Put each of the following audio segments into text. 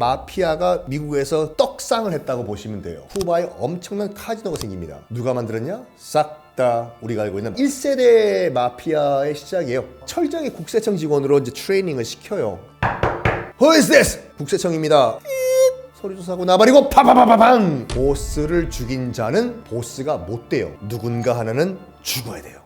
마피아가 미국에서 떡상을 했다고 보시면 돼요. 쿠바에 엄청난 카지노가 생깁니다. 누가 만들었냐? 싹 다 우리가 알고 있는 1세대 마피아의 시작이에요. 철저하게 국세청 직원으로 이제 트레이닝을 시켜요. Who is this? 국세청입니다. 소리 조사하고 나발이고 파파파파팡! 보스를 죽인 자는 보스가 못 돼요. 누군가 하나는 죽어야 돼요.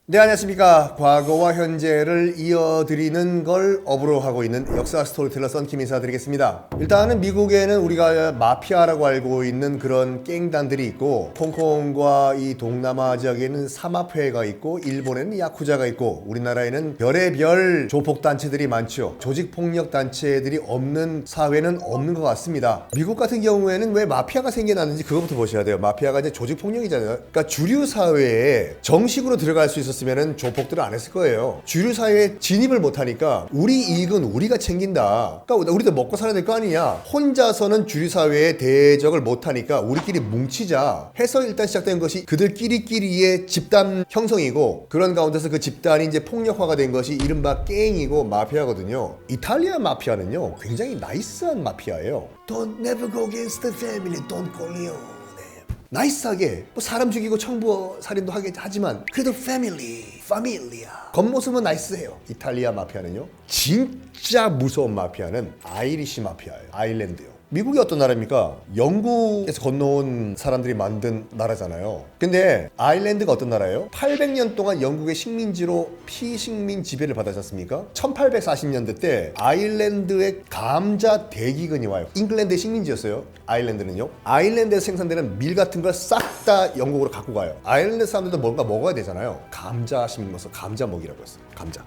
네, 안녕하십니까. 과거와 현재를 이어드리는 걸 업으로 하고 있는 역사 스토리텔러 썬킴 인사드리겠습니다. 일단은 미국에는 우리가 마피아라고 알고 있는 그런 갱단들이 있고, 홍콩과 이 동남아 지역에는 사마회가 있고, 일본에는 야쿠자가 있고, 우리나라에는 별의별 조폭단체들이 많죠. 조직폭력단체들이 없는 사회는 없는 것 같습니다. 미국 같은 경우에는 왜 마피아가 생겨났는지 그것부터 보셔야 돼요. 마피아가 이제 조직폭력이잖아요. 그러니까 주류 사회에 정식으로 들어갈 수 있었으면은 조폭들을 안 했을 거예요. 주류 사회에 진입을 못하니까 우리 이익은 우리가 챙긴다. 그러니까 우리도 먹고 살아야 될 거 아니냐. 혼자서는 주류 사회에 대적을 못하니까 우리끼리 뭉치자 해서 일단 시작된 것이 그들끼리의 집단 형성이고, 그런 가운데서 그 집단이 이제 폭력화가 된 것이 이른바 갱이고 마피아거든요. 이탈리아 마피아는요 굉장히 나이스한 마피아예요. Don't never go against the family, Don Corleone. 나이스하게 뭐 사람 죽이고 청부 살인도 하지만 그래도 파밀리아 겉모습은 나이스해요. 이탈리아 마피아는요 진짜 무서운 마피아는 아이리시 마피아예요. 아일랜드요. 미국이 어떤 나라입니까? 영국에서 건너온 사람들이 만든 나라잖아요. 근데 아일랜드가 어떤 나라예요? 800년 동안 영국의 식민지로 피식민 지배를 받았지 않습니까? 1840년대 때 아일랜드의 감자 대기근이 와요. 잉글랜드의 식민지였어요. 아일랜드는요. 아일랜드에서 생산되는 밀 같은 걸 싹 다 영국으로 갖고 가요. 아일랜드 사람들도 뭔가 먹어야 되잖아요. 감자 심어서 감자 먹이라고 했어요. 감자.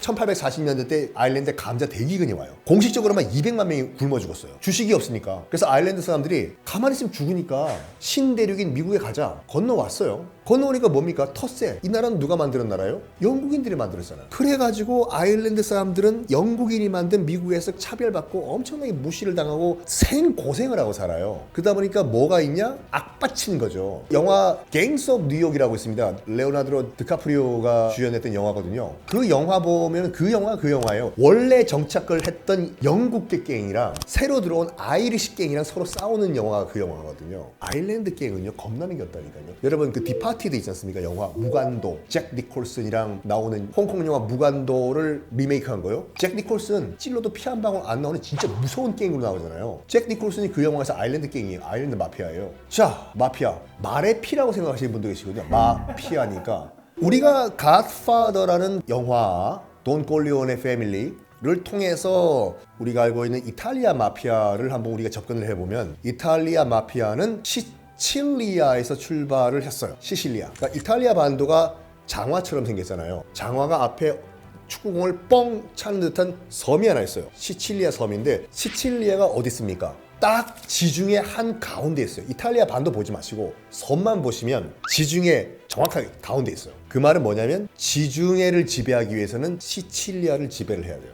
1840년대 때 아일랜드에 감자 대기근이 와요. 공식적으로만 200만 명이 굶어 죽었어요. 주식이 없으니까. 그래서 아일랜드 사람들이 가만히 있으면 죽으니까 신대륙인 미국에 가자 건너왔어요. 건너오니까 뭡니까? 텃세. 이 나라는 누가 만드는 나라예요? 영국인들이 만들었잖아요. 그래가지고 아일랜드 사람들은 영국인이 만든 미국에서 차별받고 엄청나게 무시를 당하고 생고생을 하고 살아요. 그러다 보니까 뭐가 있냐? 악받치는 거죠. 영화 갱스 오브 뉴욕이라고 있습니다. 레오나르도 드카프리오가 주연했던 영화거든요. 그 영화 보면 그 영화예요. 원래 정착을 했던 영국계 갱이랑 새로 들어온 아이리시 갱이랑 서로 싸우는 영화가 그 영화거든요. 아일랜드 갱은요 겁나는 게 없다니까요. 여러분 그 디파티드 있지 않습니까? 영화 무간도. 잭 니콜슨이랑 나오는 홍콩 영화 무간도를 리메이크한 거예요. 잭 니콜슨 찔러도 피 한 방울 안 나오는 진짜 무서운 갱으로 나오잖아요. 잭 니콜슨이 그 영화에서 아일랜드 갱이에요. 아일랜드 마피아예요. 자, 마피아. 말의 피라고 생각하시는 분도 계시거든요. 마피아니까. 우리가 갓파더라는 영화 돈 콜리오네 패밀리를 통해서 우리가 알고 있는 이탈리아 마피아를 한번 우리가 접근을 해보면, 이탈리아 마피아는 시칠리아에서 출발을 했어요. 시실리아. 그러니까 이탈리아 반도가 장화처럼 생겼잖아요. 장화가 앞에 축구공을 뻥 차는 듯한 섬이 하나 있어요. 시칠리아 섬인데, 시칠리아가 어디 있습니까? 딱 지중해 한 가운데 있어요. 이탈리아 반도 보지 마시고 섬만 보시면 지중해 정확하게 가운데 있어요. 그 말은 뭐냐면 지중해를 지배하기 위해서는 시칠리아를 지배를 해야 돼요.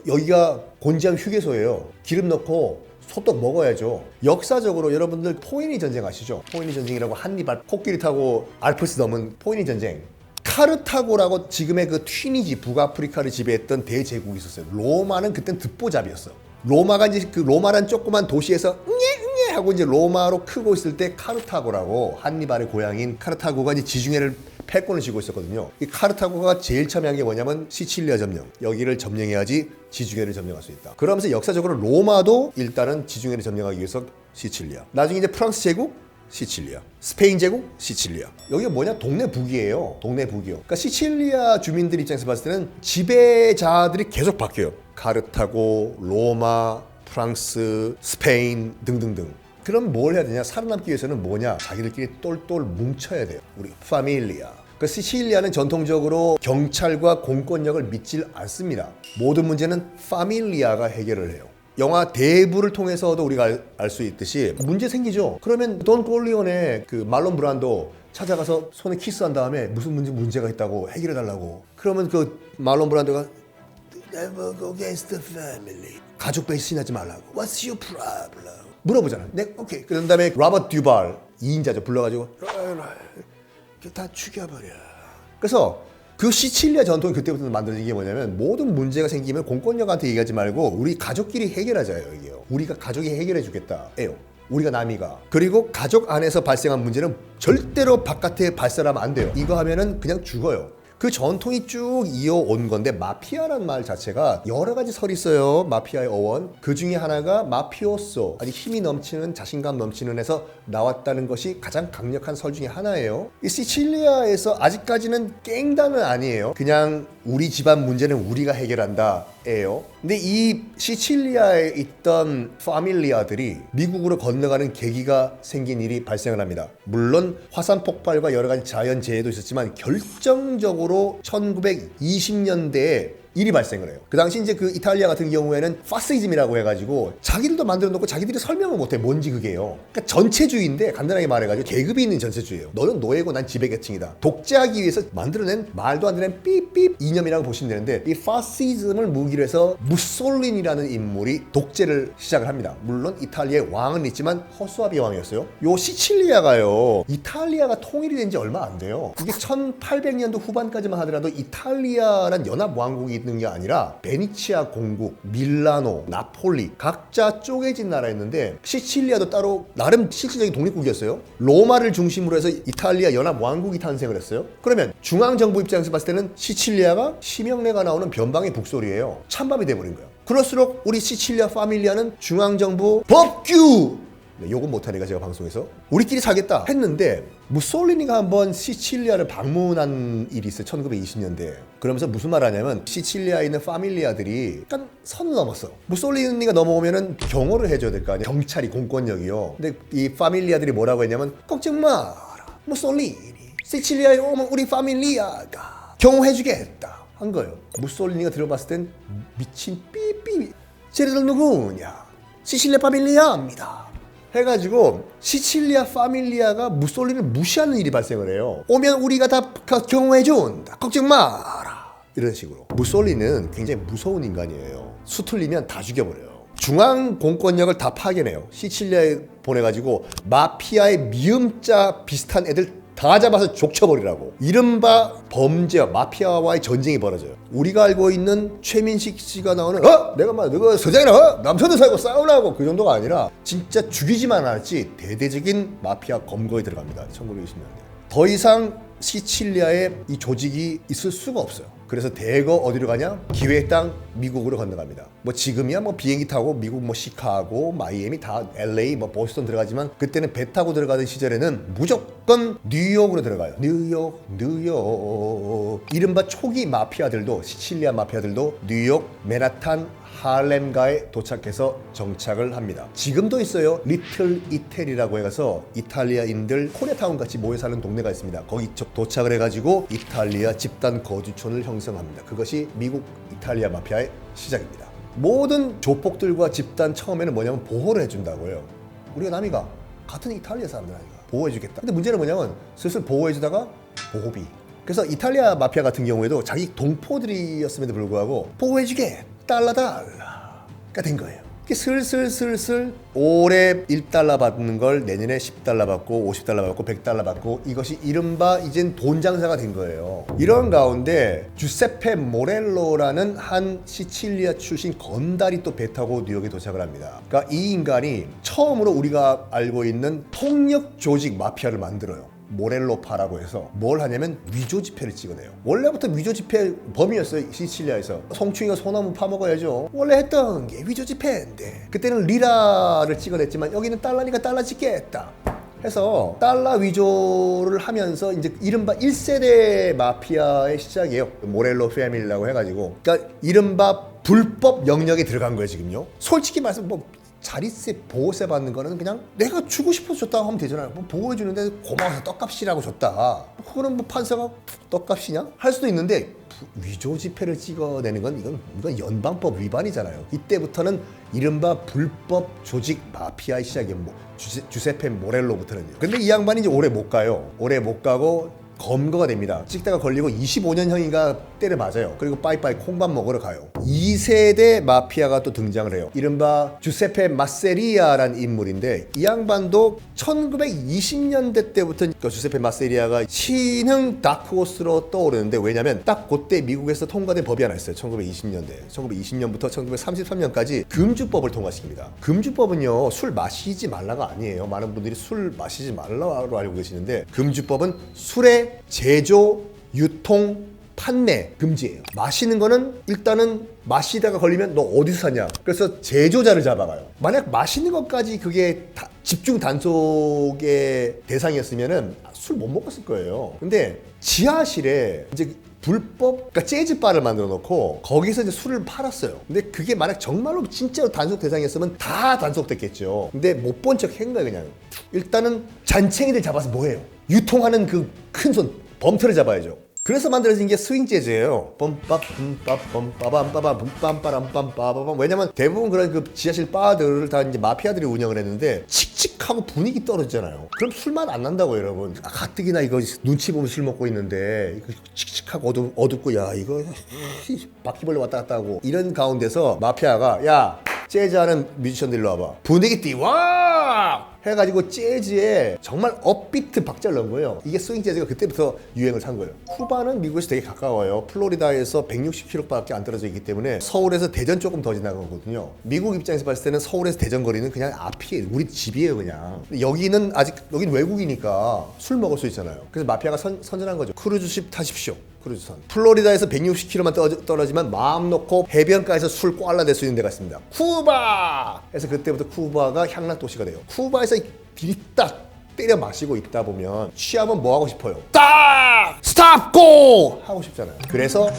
여기가 곤지암 휴게소예요. 기름 넣고 소떡 먹어야죠. 역사적으로 여러분들 포에니 전쟁 아시죠? 포에니 전쟁이라고 한니발 코끼리 타고 알프스 넘은 포에니 전쟁. 카르타고라고 지금의 그 튀니지 북아프리카를 지배했던 대제국이 있었어요. 로마는 그땐 듣보잡이었어. 로마가 이제 그 로마란 조그만 도시에서 응애 하고 이제 로마로 크고 있을 때 카르타고라고 한니발의 고향인 카르타고가 이제 지중해를 패권을 쥐고 있었거든요. 이 카르타고가 제일 처음에 한 게 뭐냐면 시칠리아 점령. 여기를 점령해야지 지중해를 점령할 수 있다. 그러면서 역사적으로 로마도 일단은 지중해를 점령하기 위해서 시칠리아. 나중에 이제 프랑스 제국 시칠리아, 스페인 제국 시칠리아. 여기가 뭐냐? 동네 북이에요. 동네 북이요. 그러니까 시칠리아 주민들 입장에서 봤을 때는 지배자들이 계속 바뀌어요. 카르타고, 로마, 프랑스, 스페인 등등등. 그럼 뭘 해야 되냐? 살아남기 위해서는 뭐냐? 자기들끼리 똘똘 뭉쳐야 돼요. 우리 파밀리아. 그 시칠리아는 전통적으로 경찰과 공권력을 믿질 않습니다. 모든 문제는 파밀리아가 해결을 해요. 영화 대부를 통해서도 우리가 알 수 있듯이 문제 생기죠. 그러면 돈 콜리온의 그 말론 브란도 찾아가서 손에 키스한 다음에 무슨 문제가 있다고 해결해달라고. 그러면 그 말론 브란도가 Never go against the family. 가족 배신하지 말라고. What's your problem? 물어보잖아. 네, 오케이. 그런 다음에 로버트 듀발 2인자죠. 불러가지고 다 죽여버려. 그래서 그 시칠리아 전통이 그때부터 만들어진 게 뭐냐면 모든 문제가 생기면 공권력한테 얘기하지 말고 우리 가족끼리 해결하자요. 이게요. 우리가 가족이 해결해 주겠다예요. 우리가 남이가. 그리고 가족 안에서 발생한 문제는 절대로 바깥에 발설하면 안 돼요. 이거 하면은 그냥 죽어요. 그 전통이 쭉 이어온 건데 마피아라는 말 자체가 여러 가지 설이 있어요. 마피아의 어원. 그 중에 하나가 마피오소, 아주 힘이 넘치는 자신감 넘치는 에서 나왔다는 것이 가장 강력한 설 중에 하나예요. 이 시칠리아에서 아직까지는 갱단은 아니에요. 그냥 우리 집안 문제는 우리가 해결한다 예요. 근데 이 시칠리아에 있던 파밀리아들이 미국으로 건너가는 계기가 생긴 일이 발생을 합니다. 물론 화산 폭발과 여러 가지 자연 재해도 있었지만 결정적으로 1920년대에 일이 발생을 해요. 그 당시 이제 그 이탈리아 같은 경우에는 파시즘이라고 해가지고 자기들도 만들어 놓고 자기들이 설명을 못해 뭔지 그게요. 그러니까 전체주의인데 간단하게 말해가지고 계급이 있는 전체주의예요. 너는 노예고 난 지배계층이다. 독재하기 위해서 만들어낸 말도 안 되는 삐삐 이념이라고 보시면 되는데 이 파시즘을 무기로 해서 무솔리니라는 인물이 독재를 시작을 합니다. 물론 이탈리아의 왕은 있지만 허수아비 왕이었어요. 요 시칠리아가요 이탈리아가 통일이 된 지 얼마 안 돼요. 이게 1800년도 후반까지만 하더라도 이탈리아란 연합왕국이 있는 게 아니라 베니치아 공국, 밀라노, 나폴리 각자 쪼개진 나라였는데 시칠리아도 따로 나름 실질적인 독립국이었어요. 로마를 중심으로 해서 이탈리아 연합왕국이 탄생을 했어요. 그러면 중앙정부 입장에서 봤을 때는 시칠리아가 심형래가 나오는 변방의 북소리예요. 찬밥이 돼버린 거예요. 그럴수록 우리 시칠리아 파밀리아는 중앙정부 법규 네, 요건 못하니까 제가 방송에서 우리끼리 살겠다 했는데 무솔리니가 한번 시칠리아를 방문한 일이 있어요. 1920년대. 그러면서 무슨 말 하냐면 시칠리아에 있는 파밀리아들이 약간 선을 넘었어. 무솔리니가 넘어오면은 경호를 해줘야 될 거 아니야. 경찰이 공권력이요. 근데 이 파밀리아들이 뭐라고 했냐면 걱정 마라. 무솔리니 시칠리아에 오면 우리 파밀리아가 경호해주겠다 한 거예요. 무솔리니가 들어봤을 땐 미친 삐삐 쟤네들 누구냐. 시칠리아 파밀리아입니다. 해가지고 시칠리아 파밀리아가 무솔리니를 무시하는 일이 발생을 해요. 오면 우리가 다 경호해준다. 걱정 마라. 이런 식으로. 무솔리니는 굉장히 무서운 인간이에요. 수틀리면 다 죽여버려요. 중앙 공권력을 다 파견해요. 시칠리아에 보내가지고 마피아의 미음자 비슷한 애들 다 잡아서 족쳐버리라고. 이른바 범죄와 마피아와의 전쟁이 벌어져요. 우리가 알고 있는 최민식 씨가 나오는 내가 막 너가 서장이라 남편도 살고 싸우라고 그 정도가 아니라 진짜 죽이지만 않았지 대대적인 마피아 검거에 들어갑니다. 1920년대. 더 이상 시칠리아에 이 조직이 있을 수가 없어요. 그래서 대거 어디로 가냐? 기회의 땅 미국으로 건너갑니다. 뭐 지금이야 뭐 비행기 타고 미국 뭐 시카고 마이애미 다 LA 뭐 보스턴 들어가지만 그때는 배 타고 들어가던 시절에는 무조건 뉴욕으로 들어가요. 뉴욕. 이른바 초기 마피아들도 시칠리아 마피아들도 뉴욕, 맨하탄, 할렘가에 도착해서 정착을 합니다. 지금도 있어요. 리틀 이태리라고 해서 이탈리아인들 코리아타운 같이 모여 사는 동네가 있습니다. 거기 도착을 해가지고 이탈리아 집단 거주촌을 형성합니다. 그것이 미국 이탈리아 마피아의 시작입니다. 모든 조폭들과 집단 처음에는 뭐냐면 보호를 해준다고 해요. 우리가 남이가 같은 이탈리아 사람들 아니까 보호해주겠다. 근데 문제는 뭐냐면 슬슬 보호해주다가 보호비. 그래서 이탈리아 마피아 같은 경우에도 자기 동포들이었음에도 불구하고 보호해주게 $1가 된 거예요. 슬슬 올해 $1 받는 걸 내년에 $10 받고 $50 받고 $100 받고 이것이 이른바 이젠 돈 장사가 된 거예요. 이런 가운데 주세페 모렐로라는 한 시칠리아 출신 건달이 또 배 타고 뉴욕에 도착을 합니다. 그러니까 이 인간이 처음으로 우리가 알고 있는 폭력 조직 마피아를 만들어요. 모렐로파라고 해서 뭘 하냐면 위조 지폐를 찍어내요. 원래부터 위조 지폐 범이었어요. 시칠리아에서. 송충이가 소나무 파먹어야죠. 원래 했던 게 위조 지폐인데 그때는 리라를 찍어냈지만 여기는 달러니까 달러 찍겠다 해서 달러 위조를 하면서 이제 이른바 1세대 마피아의 시작이에요. 모렐로 패밀리라고 해가지고 그러니까 이른바 불법 영역에 들어간 거예요. 지금요. 솔직히 말씀 뭐 자릿세 보호세 받는 거는 그냥 내가 주고 싶어서 줬다고 하면 되잖아요. 뭐 보호해주는데 고마워서 떡값이라고 줬다. 그거는 뭐 판사가 떡값이냐? 할 수도 있는데 위조 지폐를 찍어내는 건 이건 연방법 위반이잖아요. 이때부터는 이른바 불법 조직 마피아의 시작이에요. 뭐 주세페 모렐로부터는요. 근데 이 양반이 이제 오래 못 가요. 오래 못 가고 검거가 됩니다. 찍다가 걸리고 25년형인가 때려 맞아요. 그리고 빠이빠이 콩밥 먹으러 가요. 2세대 마피아가 또 등장을 해요. 이른바 주세페 마세리아라는 인물인데 이 양반도 1920년대 때부터 주세페 마세리아가 신흥 다크호스로 떠오르는데, 왜냐면 딱 그때 미국에서 통과된 법이 하나 있어요. 1920년대 1920년부터 1933년까지 금주법을 통과시킵니다. 금주법은요, 술 마시지 말라가 아니에요. 많은 분들이 술 마시지 말라고 알고 계시는데, 금주법은 술의 제조, 유통, 판매 금지예요. 마시는 거는 일단은 마시다가 걸리면 너 어디서 사냐, 그래서 제조자를 잡아가요. 만약 마시는 것까지 그게 집중 단속의 대상이었으면은 술 못 먹었을 거예요. 근데 지하실에 이제 불법, 그러니까 재즈바를 만들어 놓고 거기서 이제 술을 팔았어요. 근데 그게 만약 정말로 진짜로 단속 대상이었으면 다 단속됐겠죠. 근데 못 본 척 한 거야. 그냥 일단은 잔챙이들 잡아서 뭐해요? 유통하는 그 큰 손 범터를 잡아야죠. 그래서 만들어진 게 스윙 재즈예요. 뻔밥 뻔밥 뻔빠밤빠밤 뻔빰빠람빰빠밤. 왜냐면 대부분 그런 그 지하실 바들을 다 이제 마피아들이 운영을 했는데 칙칙하고 분위기 떨어지잖아요. 그럼 술맛 안 난다고 여러분. 가뜩이나 이거 눈치 보면 술 먹고 있는데 이거 칙칙하고 어둡고, 야 이거 바퀴벌레 왔다 갔다 하고 이런 가운데서 마피아가 야 재즈하는 뮤지션들 일로 와봐, 분위기 띄워 해가지고 재즈에 정말 업비트 박자를 넣은 거예요. 이게 스윙 재즈가 그때부터 유행을 한 거예요. 쿠바는 미국에서 되게 가까워요. 플로리다에서 160km밖에 안 떨어져 있기 때문에 서울에서 대전 조금 더 지나가거든요. 미국 입장에서 봤을 때는 서울에서 대전 거리는 그냥 앞이에요. 우리 집이에요 그냥. 여기는 아직, 여긴 외국이니까 술 먹을 수 있잖아요. 그래서 마피아가 선전한 거죠. 크루즈십 타십시오. 크루즈선. 플로리다에서 160km만 떨어지면 마음 놓고 해변가에서 술 꽐라댈 수 있는 데가 있습니다. 쿠바! 그래서 그때부터 쿠바가 향락 도시가 돼요. 쿠바에서 딱 때려 마시고 있다 보면 취하면 뭐 하고 싶어요? 딱! 스탑! 고! 하고 싶잖아요. 그래서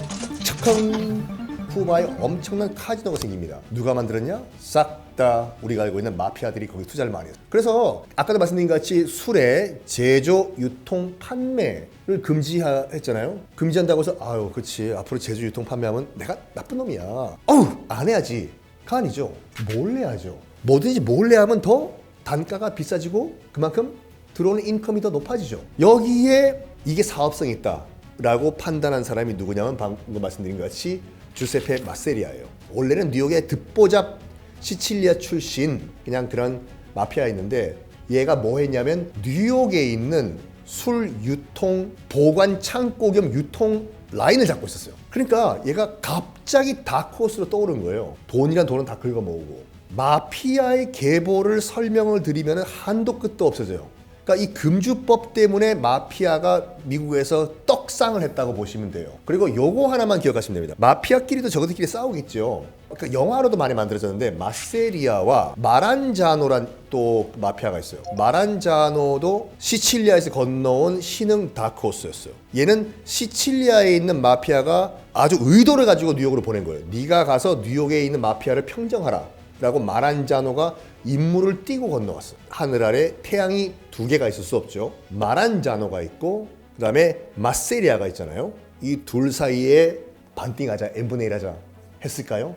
척컹 쿠바에 엄청난 카지노가 생깁니다. 누가 만들었냐? 싹 다 우리가 알고 있는 마피아들이 거기 투자를 많이 했어요. 그래서 아까도 말씀드린 것 같이 술의 제조, 유통, 판매를 금지했잖아요. 금지한다고 해서 아유 그렇지, 앞으로 제조, 유통, 판매하면 내가 나쁜 놈이야, 어우 안 해야지, 가 아니죠. 몰래 하죠. 뭐든지 몰래 하면 더 단가가 비싸지고 그만큼 들어오는 인컴이 더 높아지죠. 여기에 이게 사업성이 있다 라고 판단한 사람이 누구냐면 방금 말씀드린 것 같이 주세페 마세리아예요. 원래는 뉴욕의 듣보잡 시칠리아 출신 그냥 그런 마피아였는데, 얘가 뭐 했냐면 뉴욕에 있는 술 유통 보관 창고 겸 유통 라인을 잡고 있었어요. 그러니까 얘가 갑자기 다크호스로 떠오른 거예요. 돈이란 돈은 다 긁어모으고. 마피아의 계보를 설명을 드리면 한도 끝도 없어져요. 그러니까 이 금주법 때문에 마피아가 미국에서 떡상을 했다고 보시면 돼요. 그리고 요거 하나만 기억하시면 됩니다. 마피아끼리도 저것들끼리 싸우겠죠. 그러니까 영화로도 많이 만들어졌는데 마세리아와 마란자노란 또 마피아가 있어요. 마란자노도 시칠리아에서 건너온 신흥 다크호스였어요. 얘는 시칠리아에 있는 마피아가 아주 의도를 가지고 뉴욕으로 보낸 거예요. 네가 가서 뉴욕에 있는 마피아를 평정하라 라고 마란자노가 임무를 띄고 건너왔어. 하늘 아래 태양이 두 개가 있을 수 없죠. 마란자노가 있고 그 다음에 마세리아가 있잖아요. 이 둘 사이에 반띵하자, n분의 1 하자 했을까요?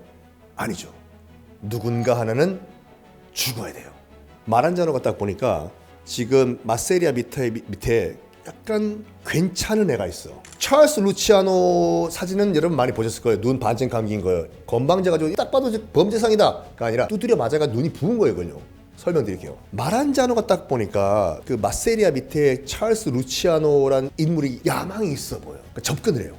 아니죠. 누군가 하나는 죽어야 돼요. 마란자노가 딱 보니까 지금 마세리아 밑에 약간 괜찮은 애가 있어. 찰스 루치아노 사진은 여러분 많이 보셨을 거예요. 눈 반쯤 감긴 거예요. 건방져가지고 딱 봐도 범죄상이다가 아니라 두드려 맞아가 눈이 부은 거예요. 그걸요. 설명드릴게요. 마란자노가 딱 보니까 그 마세리아 밑에 찰스 루치아노란 인물이 야망이 있어 보여. 그러니까 접근을 해요.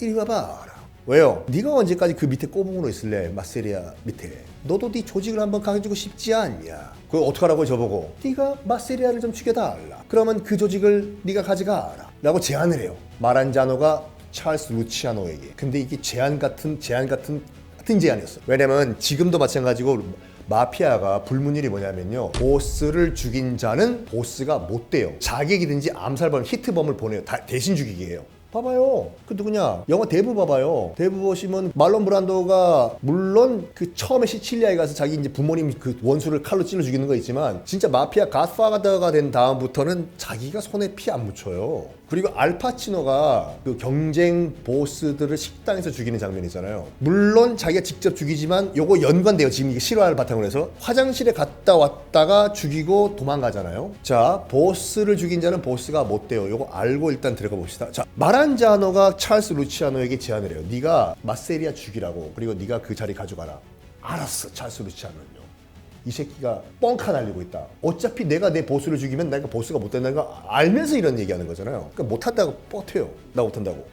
이리 와봐. 왜요? 네가 언제까지 그 밑에 꼬붕으로 있을래? 마세리아 밑에. 너도 네 조직을 한번 가지고 싶지 않냐? 그거 어떡하라고 저보고? 네가 마세리아를 좀 죽여달라. 그러면 그 조직을 네가 가져가라 라고 제안을 해요. 마란자노가 찰스 루치아노에게. 근데 이게 제안 같은 제안이었어요. 왜냐면 지금도 마찬가지고 마피아가 불문율이 뭐냐면요, 보스를 죽인 자는 보스가 못 돼요. 자객이든지 암살범, 히트범을 보내요. 대신 죽이기예요. 봐봐요. 그 누구냐? 영화 대부 봐봐요. 대부 보시면 말론 브란도가 물론 그 처음에 시칠리아에 가서 자기 이제 부모님 그 원수를 칼로 찔러 죽이는 거 있지만 진짜 마피아 갓파더가 된 다음부터는 자기가 손에 피 안 묻혀요. 그리고 알파치노가 그 경쟁 보스들을 식당에서 죽이는 장면이 있잖아요. 물론 자기가 직접 죽이지만 요거 연관돼요. 지금 이게 실화를 바탕으로 해서 화장실에 갔다 왔다가 죽이고 도망가잖아요. 자, 보스를 죽인 자는 보스가 못 돼요. 요거 알고 일단 들어가 봅시다. 자, 마란자노가 찰스 루치아노에게 제안을 해요. 네가 마세리아 죽이라고. 그리고 네가 그 자리 가져가라. 알았어, 찰스 루치아노는요. 이 새끼가 뻥카 날리고 있다. 어차피 내가 내 보스를 죽이면 내가 보스가 못 된다는 거 알면서 이런 얘기하는 거잖아요. 그러니까 못한다고 뻗어요. 나 못한다고.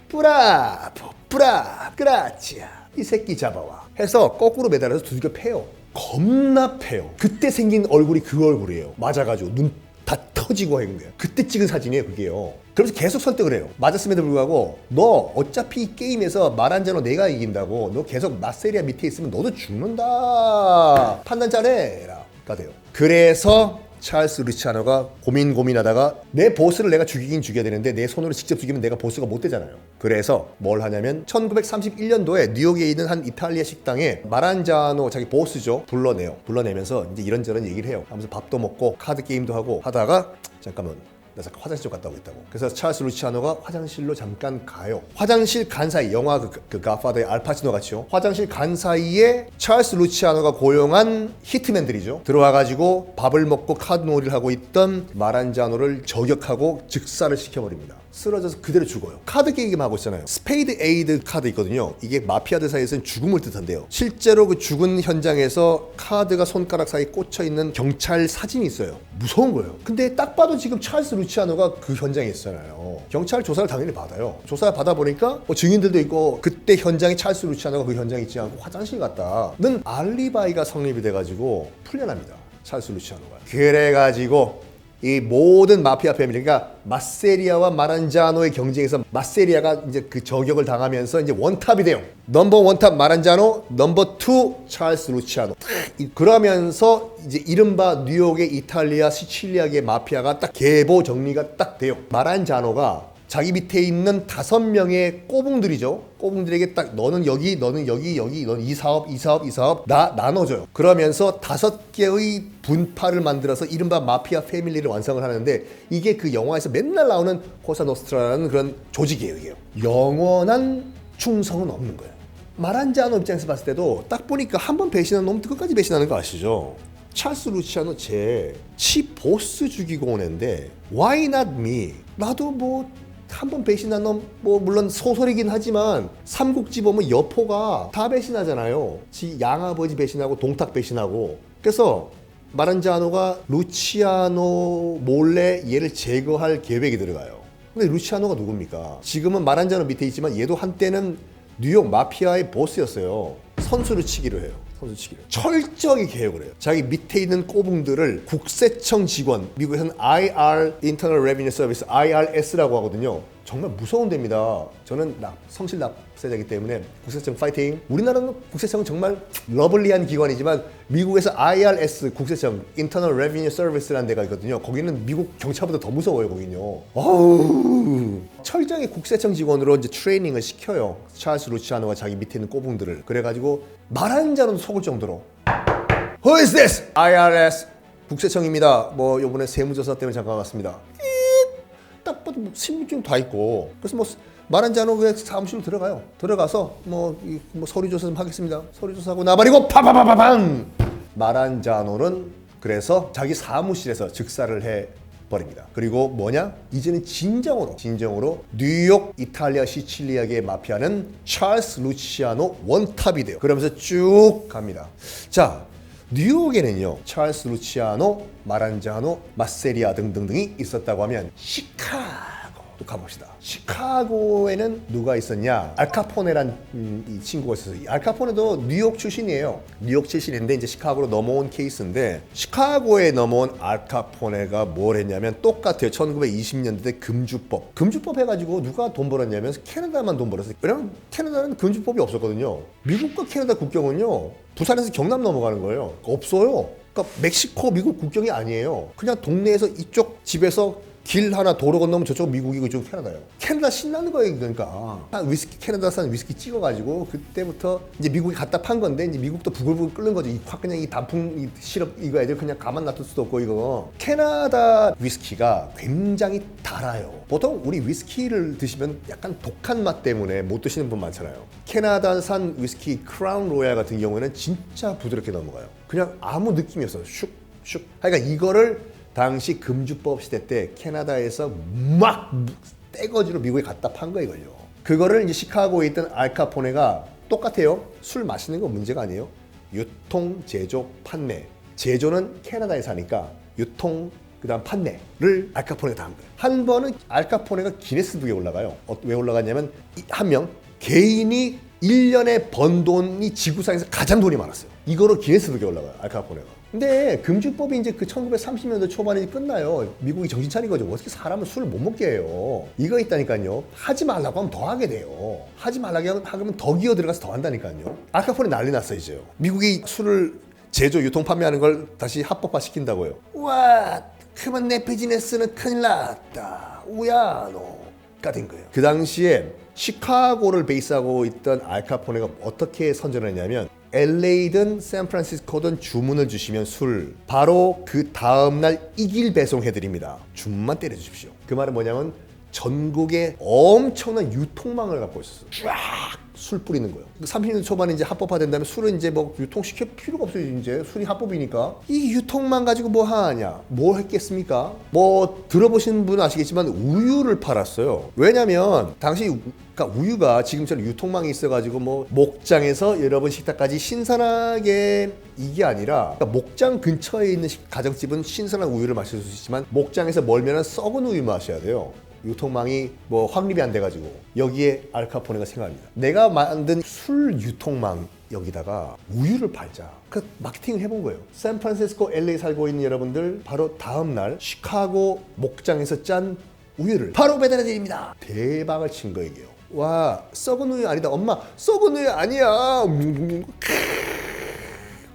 브라보, 브라, 그라치아. 이 새끼 잡아와. 해서 거꾸로 매달아서 두들겨 패요. 겁나 패요. 그때 생긴 얼굴이 그 얼굴이에요. 맞아가지고 눈 다 터지고 하는 거예요. 그때 찍은 사진이에요, 그게요. 그래서 계속 설득을 해요. 맞았음에도 불구하고 너 어차피 이 게임에서 마란자노 내가 이긴다고. 너 계속 마세리아 밑에 있으면 너도 죽는다. 판단 잘해라. 가 돼요. 그래서 찰스 루치아노가 고민하다가 내 보스를 내가 죽이긴 죽여야 되는데 내 손으로 직접 죽이면 내가 보스가 못 되잖아요. 그래서 뭘 하냐면 1931년도에 뉴욕에 있는 한 이탈리아 식당에 마란자노 자기 보스죠. 불러내요. 불러내면서 이제 이런저런 얘기를 해요. 하면서 밥도 먹고 카드 게임도 하고 하다가 잠깐만 나 잠깐 화장실 좀 갔다 오겠다고. 그래서 찰스 루치아노가 화장실로 잠깐 가요. 화장실 간 사이 영화 그 갓파더의 알파치노 같이요. 화장실 간 사이에 찰스 루치아노가 고용한 히트맨들이죠. 들어와가지고 밥을 먹고 카드 놀이를 하고 있던 마란자노를 저격하고 즉사를 시켜버립니다. 쓰러져서 그대로 죽어요. 카드 게임 하고 있잖아요. 스페이드 에이드 카드 있거든요. 이게 마피아들 사이에서는 죽음을 뜻한대요. 실제로 그 죽은 현장에서 카드가 손가락 사이에 꽂혀있는 경찰 사진이 있어요. 무서운 거예요. 근데 딱 봐도 지금 찰스 루치아노가 그 현장에 있잖아요. 경찰 조사를 당연히 받아요. 조사 받아보니까 뭐 증인들도 있고 그때 현장에 찰스 루치아노가 그 현장에 있지 않고 화장실 갔다는 알리바이가 성립이 돼가지고 풀려납니다. 찰스 루치아노가. 그래가지고 이 모든 마피아 패밀리가 마세리아와 마란자노의 경쟁에서 마세리아가 이제 그 저격을 당하면서 이제 원탑이 돼요. 넘버 원탑 마란자노, 넘버 투 찰스 루치아노. 그러면서 이제 이른바 뉴욕의 이탈리아 시칠리아계 마피아가 딱 계보 정리가 딱 돼요. 마란자노가 자기 밑에 있는 5명의 꼬붕들이죠. 꼬붕들에게 딱 너는 여기, 너는 여기, 너는 이 사업 나눠줘요. 그러면서 5개의 분파를 만들어서 이른바 마피아 패밀리를 완성을 하는데 이게 그 영화에서 맨날 나오는 코사노스트라라는 그런 조직이에요. 이게요. 영원한 충성은 없는 거예요. 마란자노 입장에서 봤을 때도 딱 보니까 한 번 배신한 놈 끝까지 배신하는 거 아시죠? 찰스 루치아노 치 보스 죽이고 온 애인데 why not me? 나도 뭐 한 번 배신한 놈, 뭐 물론 소설이긴 하지만 삼국지 보면 여포가 다 배신하잖아요. 지 양아버지 배신하고 동탁 배신하고. 그래서 마란자노가 루치아노 몰래 얘를 제거할 계획이 들어가요. 근데 루치아노가 누굽니까? 지금은 마란자노 밑에 있지만 얘도 한때는 뉴욕 마피아의 보스였어요. 선수를 치기로 해요. 선수치기를. 철저하게 개혁을 해요. 자기 밑에 있는 꼬붕들을 국세청 직원, 미국에서는 IR, Internal Revenue Service, IRS라고 하거든요. 정말 무서운 데입니다. 저는 성실 납세자이기 때문에 국세청 파이팅. 우리나라는 국세청은 정말 러블리한 기관이지만 미국에서 IRS 국세청, Internal Revenue Service라는 데가 있거든요. 거기는 미국 경찰보다 더 무서워요. 거긴요. 어우. 철저하게 국세청 직원으로 이제 트레이닝을 시켜요. 찰스 루치아노가 자기 밑에 있는 꼬붕들을. 그래가지고 마란자노도 속을 정도로 Who is this? IRS 국세청입니다. 뭐 요번에 세무조사 때문에 잠깐 왔습니다. 딱 봐도 뭐 신분증 다 있고. 그래서 뭐 마란자노 그 사무실로 들어가요. 들어가서 뭐 서류 조사 좀 하겠습니다. 서류 조사하고 나발이고 파파파파팡. 마란자노는 그래서 자기 사무실에서 즉사를 해 버립니다. 그리고 뭐냐? 이제는 진정으로 뉴욕 이탈리아 시칠리아계 마피아는 찰스 루치아노 원탑이 돼요. 그러면서 쭉 갑니다. 자, 뉴욕에는요 찰스 루치아노, 마란자노, 마세리아 등등등이 있었다고 하면 시카고 또 가봅시다. 시카고에는 누가 있었냐? 알카포네란 이 친구가 있었어요. 알카포네도 뉴욕 출신이에요. 뉴욕 출신인데 이제 시카고로 넘어온 케이스인데 시카고에 넘어온 알카포네가 뭘 했냐면 똑같아요. 1920년대 금주법 해가지고 누가 돈 벌었냐면 캐나다만 돈 벌었어요. 왜냐면 캐나다는 금주법이 없었거든요. 미국과 캐나다 국경은요 부산에서 경남 넘어가는 거예요. 없어요. 그러니까 멕시코, 미국 국경이 아니에요. 그냥 동네에서 이쪽 집에서 길 하나 도로 건너면 저쪽 미국이고 이쪽 캐나다예요. 캐나다 신나는 거예요. 그러니까 위스키 캐나다산 위스키 찍어가지고 그때부터 이제 미국이 갖다 판 건데 이제 미국도 부글부글 끓는 거죠. 확 그냥 이 단풍 이 시럽 이거 애들 그냥 가만 놔둘 수도 없고 이거. 캐나다 위스키가 굉장히 달아요. 보통 우리 위스키를 드시면 약간 독한 맛 때문에 못 드시는 분 많잖아요. 캐나다산 위스키 크라운 로얄 같은 경우에는 진짜 부드럽게 넘어가요. 그냥 아무 느낌이 없어요. 슉슉. 그러니까 이거를 당시 금주법 시대 때 캐나다에서 막 떼거지로 미국에 갖다 판 거예요, 이걸요. 그거를 이제 시카고에 있던 알카포네가 똑같아요. 술 마시는 건 문제가 아니에요. 유통, 제조, 판매. 제조는 캐나다에 사니까 유통, 그다음 판매를 알카포네가 다 한 거예요. 한 번은 알카포네가 기네스북에 올라가요. 왜 올라갔냐면 한 명 개인이 1년에 번 돈이 지구상에서 가장 돈이 많았어요. 이거로 기네스북에 올라가요, 알카포네가. 근데 금주법이 이제 그 1930년대 초반에 끝나요. 미국이 정신 차린 거죠. 어떻게 사람은 술을 못 먹게 해요. 이거 있다니까요. 하지 말라고 하면 더 하게 돼요. 하지 말라고 하면 더 기어 들어가서 더 한다니까요. 알카포네 난리 났어요, 이제요. 미국이 술을 제조, 유통, 판매하는 걸 다시 합법화 시킨다고요. 와, 그만 내 비즈니스는 큰일 났다. 우야노가 된 거예요. 그 당시에 시카고를 베이스하고 있던 알카포네가 어떻게 선전을 했냐면 LA든 샌프란시스코든 주문을 주시면 술 바로 그 다음날 이길 배송해드립니다. 주문만 때려주십시오. 그 말은 뭐냐면 전국에 엄청난 유통망을 갖고 있었어요. 쫙 술 뿌리는 거예요. 30년 초반에 이제 합법화된 다음에 술은 이제 뭐 유통시킬 필요가 없어요. 이제 술이 합법이니까. 이 유통망 가지고 뭐 하냐? 뭐 했겠습니까? 뭐 들어보신 분은 아시겠지만 우유를 팔았어요. 왜냐면 당시 그러니까 우유가 지금처럼 유통망이 있어가지고 뭐 목장에서 여러분 식탁까지 신선하게 이게 아니라 그러니까 목장 근처에 있는 가정집은 신선한 우유를 마실 수 있지만 목장에서 멀면 썩은 우유 마셔야 돼요. 유통망이 뭐 확립이 안 돼가지고 여기에 알카포네가 생각합니다. 내가 만든 술 유통망 여기다가 우유를 팔자. 그 마케팅을 해본 거예요. 샌프란시스코, LA 살고 있는 여러분들 바로 다음 날 시카고 목장에서 짠 우유를 바로 배달해 드립니다. 대박을 친 거예요. 와, 썩은 우유 아니다. 엄마, 썩은 우유 아니야.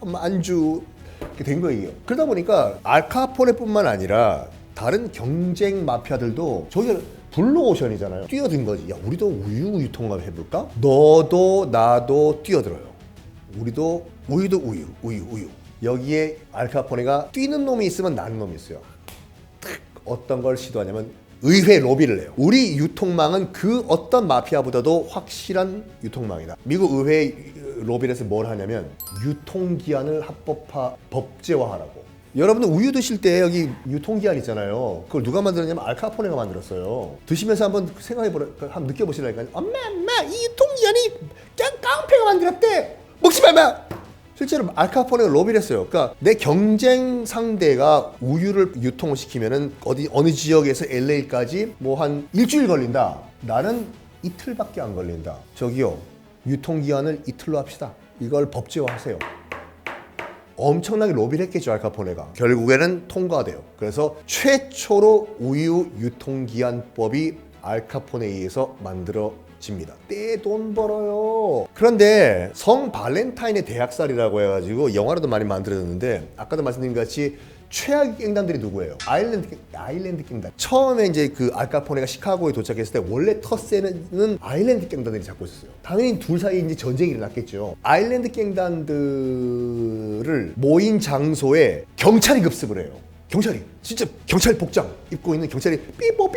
엄마 안주. 이렇게 된 거예요. 그러다 보니까 알카포네뿐만 아니라 다른 경쟁 마피아들도 저기 블루오션이잖아요. 뛰어든 거지. 야, 우리도 우유 유통만 해볼까? 너도 나도 뛰어들어요. 우리도 우유도 우유. 여기에 알카포네가 뛰는 놈이 있으면 나는 놈이 있어요. 어떤 걸 시도하냐면 의회 로비를 해요. 우리 유통망은 그 어떤 마피아보다도 확실한 유통망이다. 미국 의회 로비를 해서 뭘 하냐면 유통기한을 합법화, 법제화하라고. 여러분들 우유 드실 때 여기 유통기한 있잖아요. 그걸 누가 만들었냐면 알카포네가 만들었어요. 드시면서 한번 생각해보라, 한번 느껴보시라니까요. 엄마, 이 유통기한이 그냥 깡패가 만들었대. 먹지 말마. 실제로 알카포네가 로비를 했어요. 그러니까 내 경쟁 상대가 우유를 유통을 시키면은 어느 지역에서 LA까지 뭐 한 일주일 걸린다. 나는 이틀밖에 안 걸린다. 저기요, 유통기한을 이틀로 합시다. 이걸 법제화하세요. 엄청나게 로비를 했겠죠, 알카포네가. 결국에는 통과돼요. 그래서 최초로 우유 유통기한법이 알카포네에 의해서 만들어집니다. 떼 돈 벌어요. 그런데 성 발렌타인의 대학살이라고 해가지고 영화로도 많이 만들어졌는데 아까도 말씀드린 것 같이 최악의 갱단들이 누구예요? 아일랜드 갱단. 처음에 이제 그 알카포네가 시카고에 도착했을 때 원래 터세는 아일랜드 갱단들이 잡고 있었어요. 당연히 둘 사이에 이제 전쟁이 일어났겠죠. 아일랜드 갱단들을 모인 장소에 경찰이 급습을 해요. 경찰이 진짜 경찰 복장 입고 있는 경찰이 삐뽀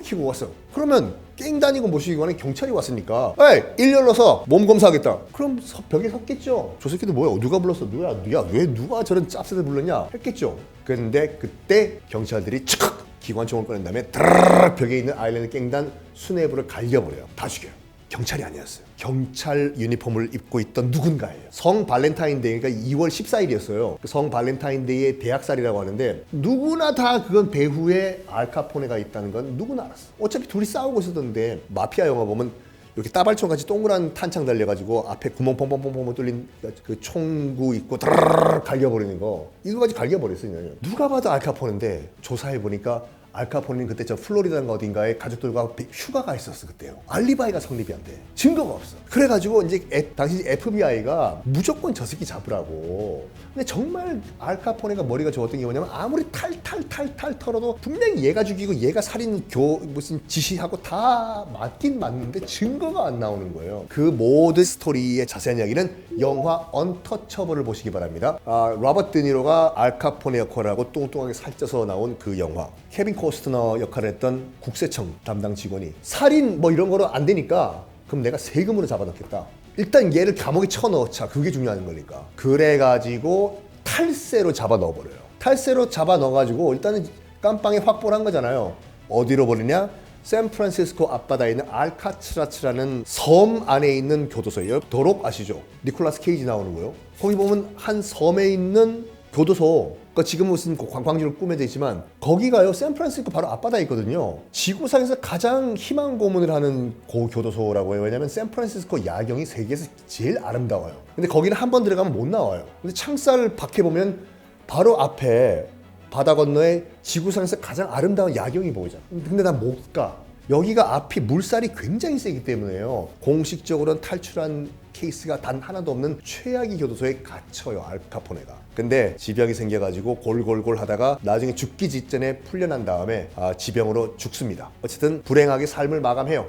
키고 왔어. 그러면 깽단이고 뭐시고 하는 경찰이 왔으니까 에이, 일렬로서 몸 검사하겠다. 그럼 벽에 섰겠죠. 저 새끼들 뭐야? 누가 불렀어? 왜 누가 저런 짭새들 불렀냐? 했겠죠. 그런데 그때 경찰들이 촥 기관총을 꺼낸 다음에 드르르 벽에 있는 아일랜드 깽단 수뇌부를 갈겨버려요. 다 죽여요. 경찰이 아니었어요. 경찰 유니폼을 입고 있던 누군가예요. 성 발렌타인데이, 그러니까 2월 14일이었어요. 성 발렌타인데이의 대학살이라고 하는데 누구나 다 그건 배후에 알카포네가 있다는 건 누구나 알았어. 어차피 둘이 싸우고 있었던데 마피아 영화 보면 이렇게 따발총같이 동그란 탄창 달려가지고 앞에 구멍 펑펑펑펑 뚫린 그 총구 있고 드르르 갈겨버리는 거, 이거 가지고 갈겨버렸어요. 누가 봐도 알카포네인데 조사해보니까 알카포네는 그때 저 플로리다인가 어딘가에 가족들과 휴가가 있었어. 그때요. 알리바이가 성립이 안 돼. 증거가 없어. 그래가지고 이제 당시 FBI가 무조건 저 새끼 잡으라고. 근데 정말 알카포네가 머리가 좋았던 게 뭐냐면 아무리 탈탈 털어도 분명히 얘가 죽이고 얘가 살인 무슨 지시하고 다 맞긴 맞는데 증거가 안 나오는 거예요. 그 모든 스토리의 자세한 이야기는 영화 언터처블을 보시기 바랍니다. 로버트 드니로가 알카포네 역할을 하고 뚱뚱하게 살쪄서 나온 그 영화. 케빈 코스트너 역할을 했던 국세청 담당 직원이 살인 뭐 이런 거로 안 되니까 그럼 내가 세금으로 잡아넣겠다. 일단 얘를 감옥에 쳐넣자. 그게 중요한 거니까. 그래가지고 탈세로 잡아 넣어버려요. 탈세로 잡아 넣어가지고 일단은 깜빵에 확보를 한 거잖아요. 어디로 버리냐? 샌프란시스코 앞바다에 있는 알카트라츠라는 섬 안에 있는 교도소예요. 도록 아시죠? 니콜라스 케이지 나오는 거요. 거기 보면 한 섬에 있는 교도소, 그러니까 지금 무슨 관광지로 꾸며져 있지만 거기가요 샌프란시스코 바로 앞바다에 있거든요. 지구상에서 가장 희망 고문을 하는 교도소라고 해요. 왜냐면 샌프란시스코 야경이 세계에서 제일 아름다워요. 근데 거기는 한 번 들어가면 못 나와요. 근데 창살 밖에 보면 바로 앞에 바다 건너에 지구상에서 가장 아름다운 야경이 보이잖아. 근데 난 못 가. 여기가 앞이 물살이 굉장히 세기 때문에요. 공식적으로는 탈출한 케이스가 단 하나도 없는 최악의 교도소에 갇혀요, 알카포네가. 근데 지병이 생겨가지고 골골골 하다가 나중에 죽기 직전에 풀려난 다음에 지병으로 죽습니다. 어쨌든 불행하게 삶을 마감해요.